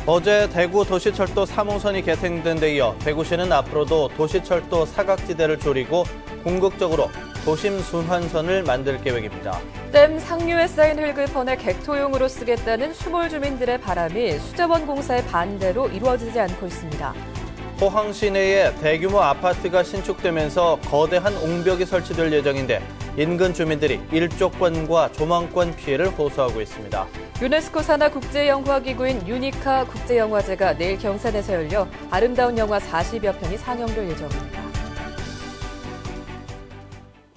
어제 대구 도시철도 3호선이 개통된 데 이어 대구시는 앞으로도 도시철도 사각지대를 줄이고 궁극적으로 도심 순환선을 만들 계획입니다. 댐 상류에 쌓인 흙을 퍼내 객토용으로 쓰겠다는 수몰 주민들의 바람이 수자원 공사의 반대로 이루어지지 않고 있습니다. 포항 시내에 대규모 아파트가 신축되면서 거대한 옹벽이 설치될 예정인데 인근 주민들이 일조권과 조망권 피해를 호소하고 있습니다. 유네스코 산하 국제영화기구인 유니카 국제영화제가 내일 경산에서 열려 아름다운 영화 40여 편이 상영될 예정입니다.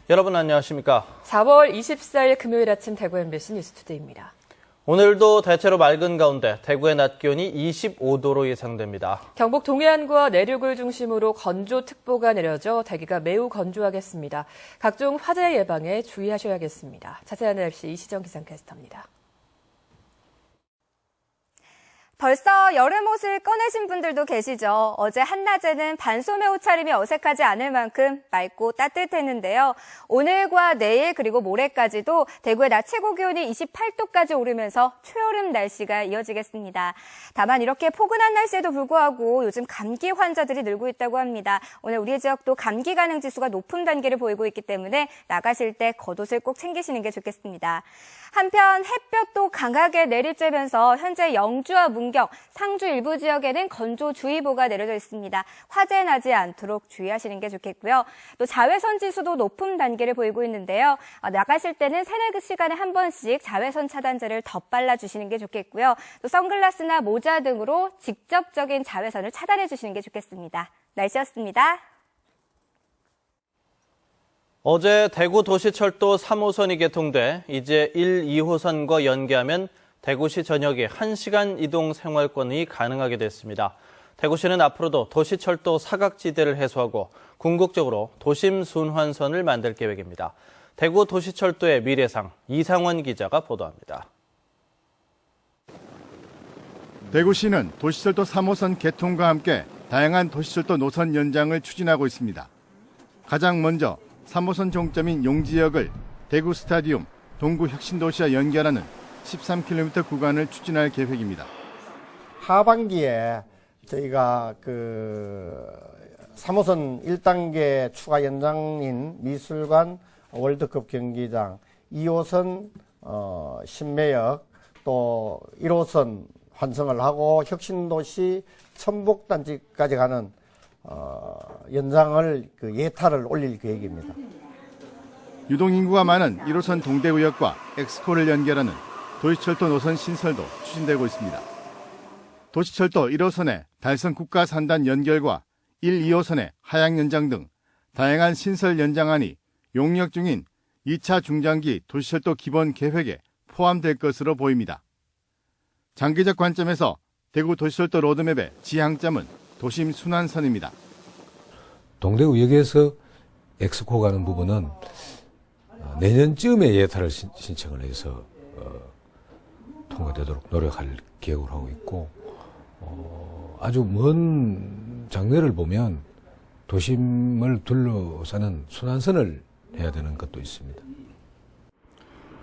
여러분 안녕하십니까? 4월 24일 금요일 아침 대구 MBC 뉴스투데이입니다. 오늘도 대체로 맑은 가운데 대구의 낮 기온이 25도로 예상됩니다. 경북 동해안과 내륙을 중심으로 건조특보가 내려져 대기가 매우 건조하겠습니다. 각종 화재 예방에 주의하셔야겠습니다. 자세한 날씨 이시정 기상캐스터입니다. 벌써 여름 옷을 꺼내신 분들도 계시죠. 어제 한낮에는 반소매 옷차림이 어색하지 않을 만큼 맑고 따뜻했는데요. 오늘과 내일 그리고 모레까지도 대구의 낮 최고 기온이 28도까지 오르면서 초여름 날씨가 이어지겠습니다. 다만 이렇게 포근한 날씨에도 불구하고 요즘 감기 환자들이 늘고 있다고 합니다. 오늘 우리 지역도 감기 가능 지수가 높은 단계를 보이고 있기 때문에 나가실 때 겉옷을 꼭 챙기시는 게 좋겠습니다. 한편 햇볕도 강하게 내리쬐면서 현재 영주와 문경, 상주 일부 지역에는 건조주의보가 내려져 있습니다. 화재 나지 않도록 주의하시는 게 좋겠고요. 또 자외선 지수도 높은 단계를 보이고 있는데요. 나가실 때는 세네 시간에 한 번씩 자외선 차단제를 덧발라 주시는 게 좋겠고요. 또 선글라스나 모자 등으로 직접적인 자외선을 차단해 주시는 게 좋겠습니다. 날씨였습니다. 어제 대구 도시철도 3호선이 개통돼 이제 1, 2호선과 연계하면 대구시 전역에 1시간 이동 생활권이 가능하게 됐습니다. 대구시는 앞으로도 도시철도 사각지대를 해소하고 궁극적으로 도심 순환선을 만들 계획입니다. 대구 도시철도의 미래상 이상원 기자가 보도합니다. 대구시는 도시철도 3호선 개통과 함께 다양한 도시철도 노선 연장을 추진하고 있습니다. 가장 먼저 3호선 종점인 용지역을 대구 스타디움, 동구 혁신도시와 연결하는 13km 구간을 추진할 계획입니다. 하반기에 저희가 3호선 1단계 추가 연장인 미술관 월드컵 경기장, 2호선 신매역, 또 1호선 환승을 하고 혁신도시 천복단지까지 가는 연장을 예타를 올릴 계획입니다. 유동인구가 많은 1호선 동대구역과 엑스코를 연결하는 도시철도 노선 신설도 추진되고 있습니다. 도시철도 1호선의 달성 국가산단 연결과 1, 2호선의 하향 연장 등 다양한 신설 연장안이 용역 중인 2차 중장기 도시철도 기본 계획에 포함될 것으로 보입니다. 장기적 관점에서 대구 도시철도 로드맵의 지향점은 도심 순환선입니다. 동대구역에서 엑스코 가는 부분은 내년쯤에 예타를 신청을 해서 통과되도록 노력할 계획을 하고 있고 아주 먼 장래를 보면 도심을 둘러싸는 순환선을 해야 되는 것도 있습니다.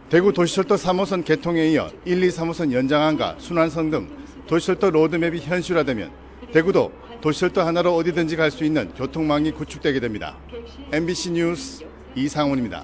대구 도시철도 3호선 개통에 이어 1, 2, 3호선 연장안과 순환선 등 도시철도 로드맵이 현실화되면 대구도 도시철도 하나로 어디든지 갈 수 있는 교통망이 구축되게 됩니다. MBC 뉴스 이상훈입니다.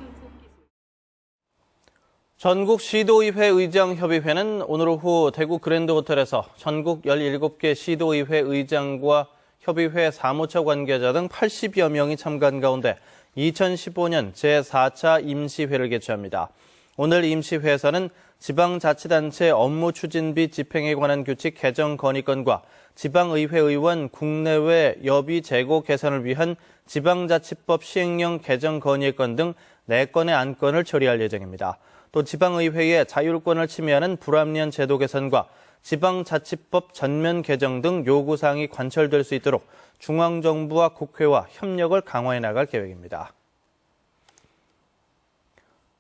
전국 시도의회 의장협의회는 오늘 오후 대구 그랜드호텔에서 전국 17개 시도의회 의장과 협의회 사무처 관계자 등 80여 명이 참가한 가운데 2015년 제4차 임시회를 개최합니다. 오늘 임시회에서는 지방자치단체 업무 추진비 집행에 관한 규칙 개정 건의건과 지방의회 의원 국내외 여비 재고 개선을 위한 지방자치법 시행령 개정 건의건 등 4건의 안건을 처리할 예정입니다. 또 지방의회의 자율권을 침해하는 불합리한 제도 개선과 지방자치법 전면 개정 등 요구사항이 관철될 수 있도록 중앙정부와 국회와 협력을 강화해 나갈 계획입니다.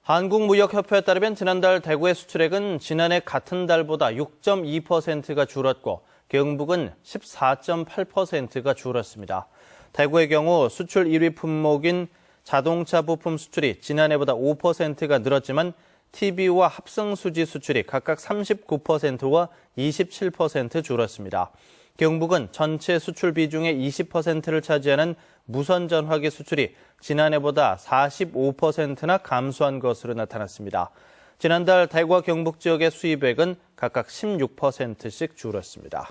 한국무역협회에 따르면 지난달 대구의 수출액은 지난해 같은 달보다 6.2%가 줄었고 경북은 14.8%가 줄었습니다. 대구의 경우 수출 1위 품목인 자동차 부품 수출이 지난해보다 5%가 늘었지만 TV와 합성수지 수출이 각각 39%와 27% 줄었습니다. 경북은 전체 수출 비중의 20%를 차지하는 무선전화기 수출이 지난해보다 45%나 감소한 것으로 나타났습니다. 지난달 대구와 경북 지역의 수입액은 각각 16%씩 줄었습니다.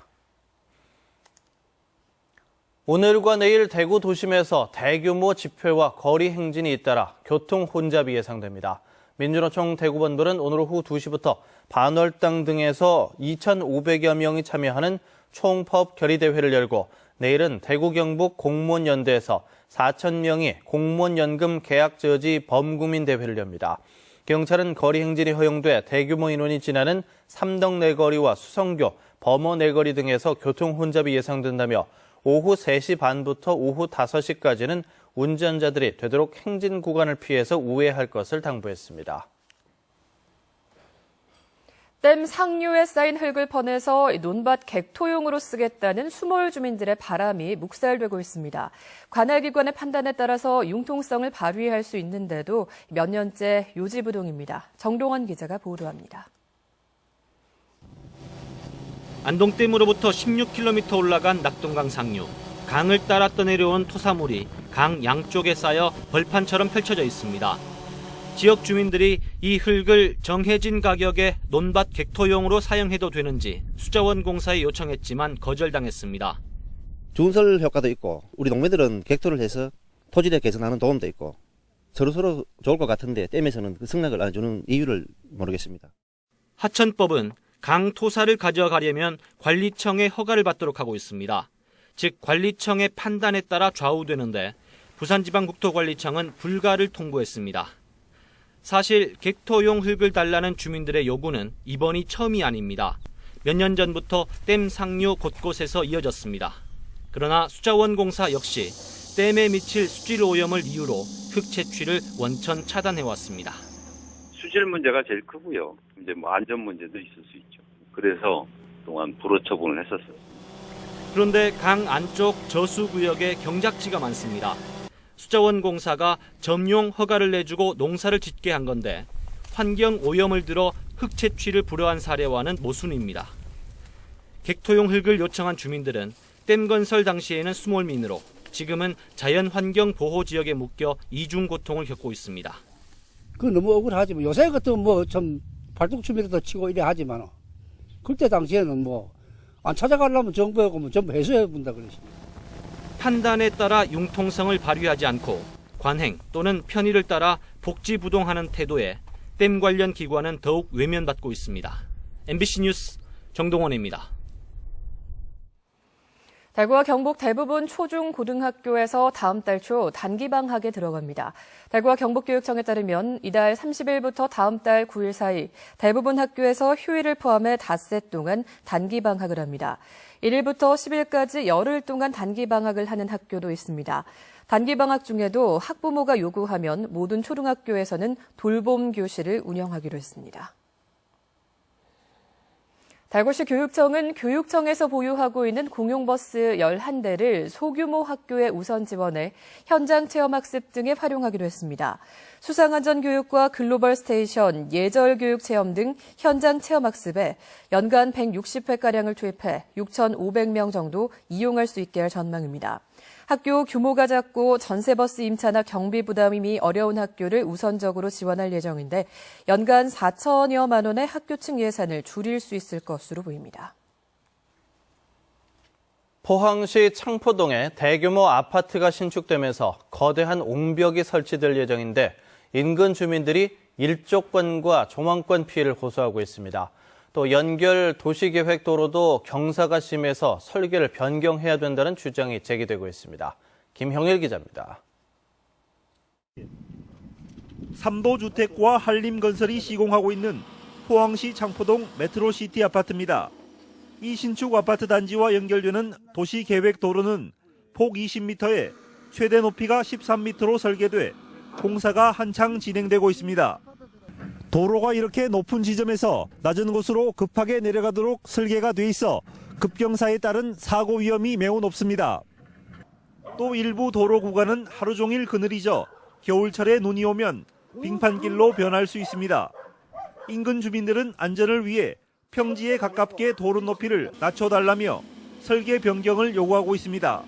오늘과 내일 대구 도심에서 대규모 집회와 거리 행진이 잇따라 교통 혼잡이 예상됩니다. 민주노총 대구본부는 오늘 오후 2시부터 반월당 등에서 2,500여 명이 참여하는 총파업 결의대회를 열고 내일은 대구 경북 공무원연대에서 4,000명이 공무원연금 계약 저지 범국민 대회를 엽니다. 경찰은 거리 행진이 허용돼 대규모 인원이 지나는 삼덕 내거리와 수성교, 범어 내거리 등에서 교통 혼잡이 예상된다며 오후 3시 반부터 오후 5시까지는 운전자들이 되도록 행진 구간을 피해서 우회할 것을 당부했습니다. 댐 상류에 쌓인 흙을 퍼내서 논밭 객토용으로 쓰겠다는 수몰 주민들의 바람이 묵살되고 있습니다. 관할기관의 판단에 따라서 융통성을 발휘할 수 있는데도 몇 년째 요지부동입니다. 정동원 기자가 보도합니다. 안동댐으로부터 16km 올라간 낙동강 상류. 강을 따라 떠내려온 토사물이 강 양쪽에 쌓여 벌판처럼 펼쳐져 있습니다. 지역 주민들이 이 흙을 정해진 가격에 논밭 객토용으로 사용해도 되는지 수자원공사에 요청했지만 거절당했습니다. 준설 효과도 있고 우리 농민들은 객토를 해서 토지력 개선하는 도움도 있고 서로서로 좋을 것 같은데 댐에서는 그 승낙을 안 주는 이유를 모르겠습니다. 하천법은 강 토사를 가져가려면 관리청의 허가를 받도록 하고 있습니다. 즉 관리청의 판단에 따라 좌우되는데 부산지방국토관리청은 불가를 통보했습니다. 사실 객토용 흙을 달라는 주민들의 요구는 이번이 처음이 아닙니다. 몇 년 전부터 댐 상류 곳곳에서 이어졌습니다. 그러나 수자원공사 역시 댐에 미칠 수질 오염을 이유로 흙 채취를 원천 차단해왔습니다. 수질 문제가 제일 크고요. 이제 안전 문제도 있을 수 있죠. 그래서 그동안 불허 처분을 했었어요. 그런데 강 안쪽 저수구역에 경작지가 많습니다. 수자원공사가 점용 허가를 내주고 농사를 짓게 한 건데 환경 오염을 들어 흙 채취를 불허한 사례와는 모순입니다. 객토용 흙을 요청한 주민들은 댐 건설 당시에는 수몰민으로 지금은 자연환경보호지역에 묶여 이중 고통을 겪고 있습니다. 그 너무 억울하지만 요새 같은 뭐 좀 발동춤이라도 치고 이래 하지만 그때 당시에는 뭐 안 찾아가려면 정부하고 뭐 전부 해소해 본다 그러십니다. 판단에 따라 융통성을 발휘하지 않고 관행 또는 편의를 따라 복지부동하는 태도에 댐 관련 기관은 더욱 외면받고 있습니다. MBC 뉴스 정동원입니다. 대구와 경북 대부분 초중 고등학교에서 다음 달 초 단기방학에 들어갑니다. 대구와 경북교육청에 따르면 이달 30일부터 다음 달 9일 사이 대부분 학교에서 휴일을 포함해 닷새 동안 단기방학을 합니다. 1일부터 10일까지 열흘 동안 단기방학을 하는 학교도 있습니다. 단기방학 중에도 학부모가 요구하면 모든 초등학교에서는 돌봄 교실을 운영하기로 했습니다. 대구시 교육청은 교육청에서 보유하고 있는 공용버스 11대를 소규모 학교에 우선 지원해 현장 체험학습 등에 활용하기로 했습니다. 수상안전교육과 글로벌 스테이션, 예절교육 체험 등 현장 체험학습에 연간 160회가량을 투입해 6,500명 정도 이용할 수 있게 할 전망입니다. 학교 규모가 작고 전세버스 임차나 경비 부담이 어려운 학교를 우선적으로 지원할 예정인데 연간 4천여만 원의 학교층 예산을 줄일 수 있을 것으로 보입니다. 포항시 창포동에 대규모 아파트가 신축되면서 거대한 옹벽이 설치될 예정인데 인근 주민들이 일조권과 조망권 피해를 호소하고 있습니다. 또 연결 도시계획도로도 경사가 심해서 설계를 변경해야 된다는 주장이 제기되고 있습니다. 김형일 기자입니다. 삼도주택과 한림건설이 시공하고 있는 포항시 창포동 메트로시티 아파트입니다. 이 신축 아파트 단지와 연결되는 도시계획도로는 폭 20m에 최대 높이가 13m로 설계돼 공사가 한창 진행되고 있습니다. 도로가 이렇게 높은 지점에서 낮은 곳으로 급하게 내려가도록 설계가 돼 있어 급경사에 따른 사고 위험이 매우 높습니다. 또 일부 도로 구간은 하루 종일 그늘이 져 겨울철에 눈이 오면 빙판길로 변할 수 있습니다. 인근 주민들은 안전을 위해 평지에 가깝게 도로 높이를 낮춰달라며 설계 변경을 요구하고 있습니다.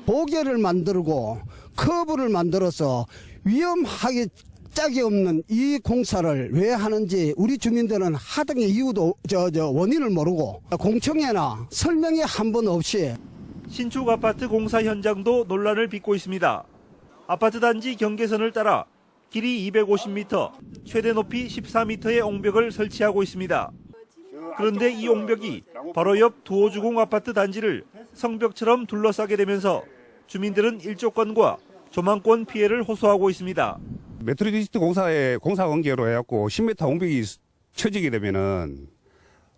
보게를 만들고 커브를 만들어서 위험하게 짝이 없는 이 공사를 왜 하는지 우리 주민들은 하등의 이유도 원인을 모르고 공청회나 설명이 한 번 없이 신축 아파트 공사 현장도 논란을 빚고 있습니다. 아파트 단지 경계선을 따라 길이 250m, 최대 높이 14m의 옹벽을 설치하고 있습니다. 그런데 이 옹벽이 바로 옆 두호주공 아파트 단지를 성벽처럼 둘러싸게 되면서 주민들은 일조권과 조망권 피해를 호소하고 있습니다. 메트로디스트 공사의 공사 관계로 해갖고 10m 옹벽이 쳐지게 되면은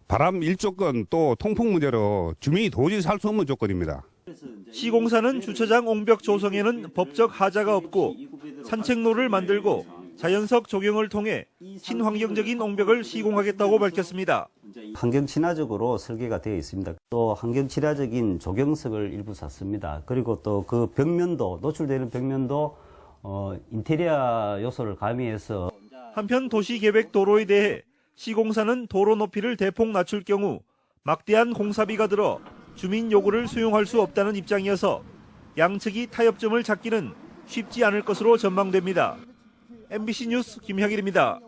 바람 일조권 또 통풍 문제로 주민이 도저히 살 수 없는 조건입니다. 시공사는 주차장 옹벽 조성에는 법적 하자가 없고 산책로를 만들고 자연석 조경을 통해 친환경적인 옹벽을 시공하겠다고 밝혔습니다. 환경 친화적으로 설계가 되어 있습니다. 또 환경 친화적인 조경석을 일부 샀습니다. 그리고 또 그 벽면도 노출되는 벽면도 인테리어 요소를 가미해서 한편 도시계획 도로에 대해 시공사는 도로 높이를 대폭 낮출 경우 막대한 공사비가 들어 주민 요구를 수용할 수 없다는 입장이어서 양측이 타협점을 찾기는 쉽지 않을 것으로 전망됩니다. MBC 뉴스 김향일입니다.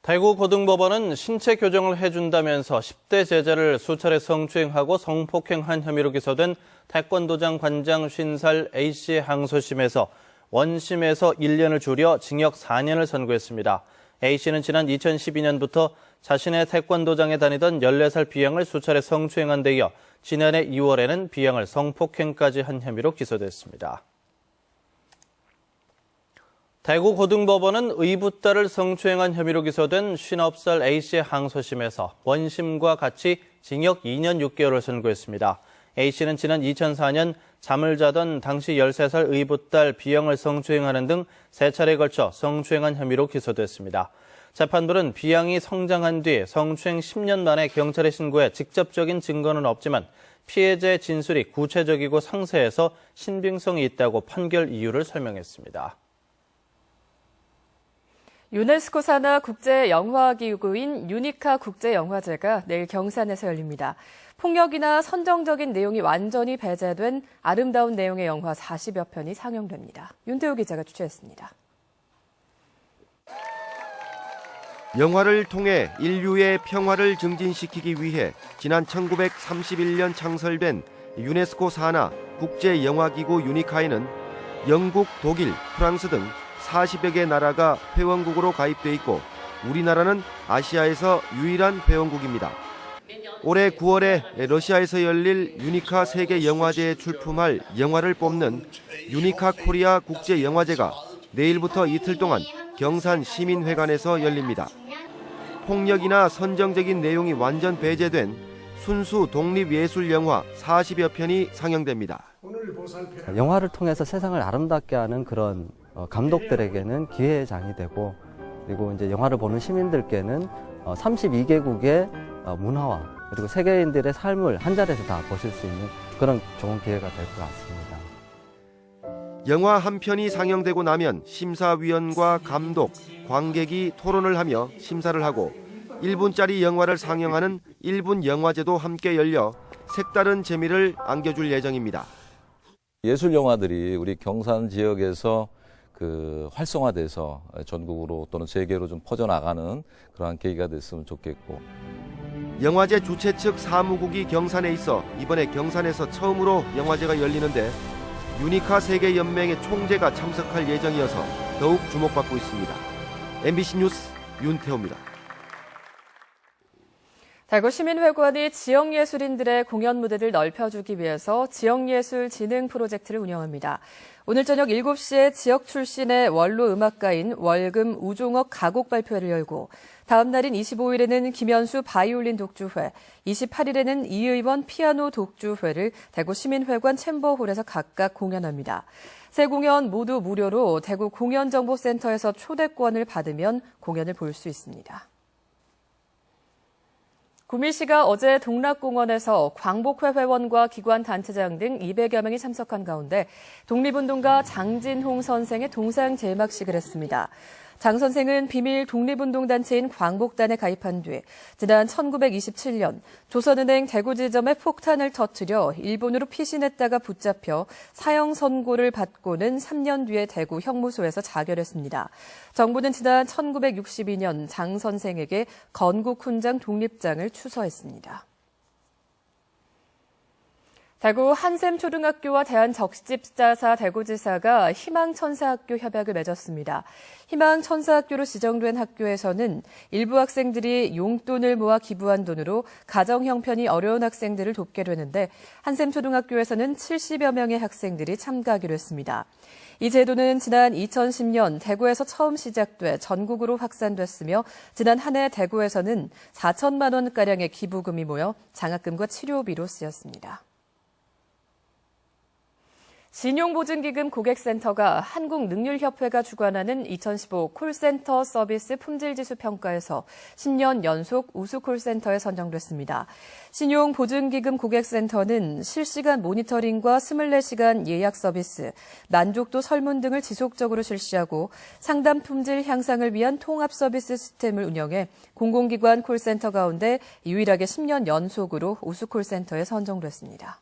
대구고등법원은 신체 교정을 해준다면서 10대 제자를 수차례 성추행하고 성폭행한 혐의로 기소된 태권도장 관장 50살 A씨의 항소심에서 원심에서 1년을 줄여 징역 4년을 선고했습니다. A씨는 지난 2012년부터 자신의 태권도장에 다니던 14살 B양을 수차례 성추행한 데 이어 지난해 2월에는 B양을 성폭행까지 한 혐의로 기소됐습니다. 대구고등법원은 의붓딸을 성추행한 혐의로 기소된 59살 A씨의 항소심에서 원심과 같이 징역 2년 6개월을 선고했습니다. A씨는 지난 2004년 잠을 자던 당시 13살 의붓딸 B양을 성추행하는 등 3차례에 걸쳐 성추행한 혐의로 기소됐습니다. 재판부는 B양이 성장한 뒤 성추행 10년 만에 경찰에 신고해 직접적인 증거는 없지만 피해자의 진술이 구체적이고 상세해서 신빙성이 있다고 판결 이유를 설명했습니다. 유네스코 산하 국제영화기구인 유니카 국제영화제가 내일 경산에서 열립니다. 폭력이나 선정적인 내용이 완전히 배제된 아름다운 내용의 영화 40여 편이 상영됩니다. 윤태우 기자가 취재했습니다. 영화를 통해 인류의 평화를 증진시키기 위해 지난 1931년 창설된 유네스코 산하 국제영화기구 유니카에는 영국, 독일, 프랑스 등 40여 개 나라가 회원국으로 가입돼 있고 우리나라는 아시아에서 유일한 회원국입니다. 올해 9월에 러시아에서 열릴 유니카 세계 영화제에 출품할 영화를 뽑는 유니카 코리아 국제 영화제가 내일부터 이틀 동안 경산 시민회관에서 열립니다. 폭력이나 선정적인 내용이 완전 배제된 순수 독립예술 영화 40여 편이 상영됩니다. 영화를 통해서 세상을 아름답게 하는 그런 감독들에게는 기회의 장이 되고, 그리고 이제 영화를 보는 시민들께는 32개국의 문화와 그리고 세계인들의 삶을 한 자리에서 다 보실 수 있는 그런 좋은 기회가 될 것 같습니다. 영화 한 편이 상영되고 나면 심사위원과 감독, 관객이 토론을 하며 심사를 하고 1분짜리 영화를 상영하는 1분 영화제도 함께 열려 색다른 재미를 안겨줄 예정입니다. 예술 영화들이 우리 경산 지역에서 활성화돼서 전국으로 또는 세계로 좀 퍼져나가는 그러한 계기가 됐으면 좋겠고. 영화제 주최 측 사무국이 경산에 있어 이번에 경산에서 처음으로 영화제가 열리는데 유니카 세계연맹의 총재가 참석할 예정이어서 더욱 주목받고 있습니다. MBC 뉴스 윤태호입니다. 대구시민회관이 지역예술인들의 공연 무대를 넓혀주기 위해서 지역예술 진흥 프로젝트를 운영합니다. 오늘 저녁 7시에 지역 출신의 원로 음악가인 월금 우종옥 가곡 발표회를 열고 다음 날인 25일에는 김현수 바이올린 독주회, 28일에는 이의원 피아노 독주회를 대구시민회관 챔버홀에서 각각 공연합니다. 세 공연 모두 무료로 대구 공연정보센터에서 초대권을 받으면 공연을 볼 수 있습니다. 구미시가 어제 동락공원에서 광복회 회원과 기관 단체장 등 200여 명이 참석한 가운데 독립운동가 장진홍 선생의 동상 제막식을 했습니다. 장 선생은 비밀 독립운동단체인 광복단에 가입한 뒤 지난 1927년 조선은행 대구 지점에 폭탄을 터뜨려 일본으로 피신했다가 붙잡혀 사형 선고를 받고는 3년 뒤에 대구 형무소에서 자결했습니다. 정부는 지난 1962년 장 선생에게 건국훈장 독립장을 추서했습니다. 대구 한샘초등학교와 대한적십자사 대구지사가 희망천사학교 협약을 맺었습니다. 희망천사학교로 지정된 학교에서는 일부 학생들이 용돈을 모아 기부한 돈으로 가정 형편이 어려운 학생들을 돕게 되는데 한샘초등학교에서는 70여 명의 학생들이 참가하기로 했습니다. 이 제도는 지난 2010년 대구에서 처음 시작돼 전국으로 확산됐으며 지난 한 해 대구에서는 4천만 원가량의 기부금이 모여 장학금과 치료비로 쓰였습니다. 신용보증기금 고객센터가 한국능률협회가 주관하는 2015 콜센터 서비스 품질지수 평가에서 10년 연속 우수 콜센터에 선정됐습니다. 신용보증기금 고객센터는 실시간 모니터링과 24시간 예약 서비스, 만족도 설문 등을 지속적으로 실시하고 상담 품질 향상을 위한 통합 서비스 시스템을 운영해 공공기관 콜센터 가운데 유일하게 10년 연속으로 우수 콜센터에 선정됐습니다.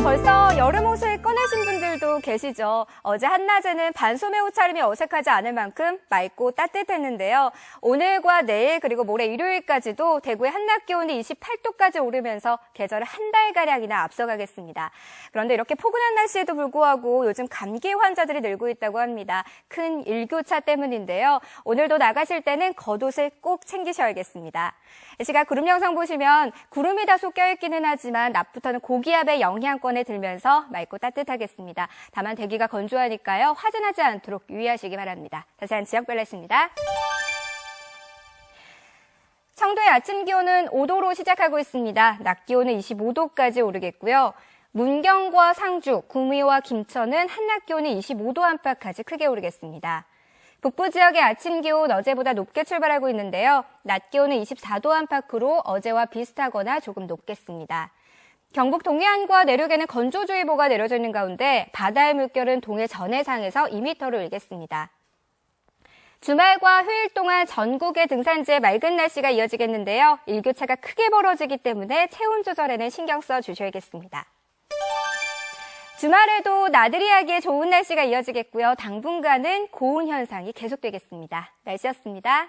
벌써 여름 옷을 꺼내신 분들도 계시죠. 어제 한낮에는 반소매 옷차림이 어색하지 않을 만큼 맑고 따뜻했는데요. 오늘과 내일 그리고 모레 일요일까지도 대구의 한낮 기온이 28도까지 오르면서 계절을 한 달가량이나 앞서가겠습니다. 그런데 이렇게 포근한 날씨에도 불구하고 요즘 감기 환자들이 늘고 있다고 합니다. 큰 일교차 때문인데요. 오늘도 나가실 때는 겉옷을 꼭 챙기셔야겠습니다. 이 시각 구름 영상 보시면 구름이 다소 껴있기는 하지만 낮부터는 고기압의 영향권에 들면서 맑고 따뜻하겠습니다. 다만 대기가 건조하니까요. 화재나지 않도록 유의하시기 바랍니다. 자세한 지역별 날씨입니다. 청도의 아침 기온은 5도로 시작하고 있습니다. 낮 기온은 25도까지 오르겠고요. 문경과 상주, 구미와 김천은 한낮 기온이 25도 안팎까지 크게 오르겠습니다. 북부 지역의 아침 기온 어제보다 높게 출발하고 있는데요. 낮 기온은 24도 안팎으로 어제와 비슷하거나 조금 높겠습니다. 경북 동해안과 내륙에는 건조주의보가 내려져 있는 가운데 바다의 물결은 동해 전해상에서 2m를 일겠습니다. 주말과 휴일 동안 전국의 등산지에 맑은 날씨가 이어지겠는데요. 일교차가 크게 벌어지기 때문에 체온 조절에는 신경 써 주셔야겠습니다. 주말에도 나들이 하기에 좋은 날씨가 이어지겠고요. 당분간은 고온 현상이 계속되겠습니다. 날씨였습니다.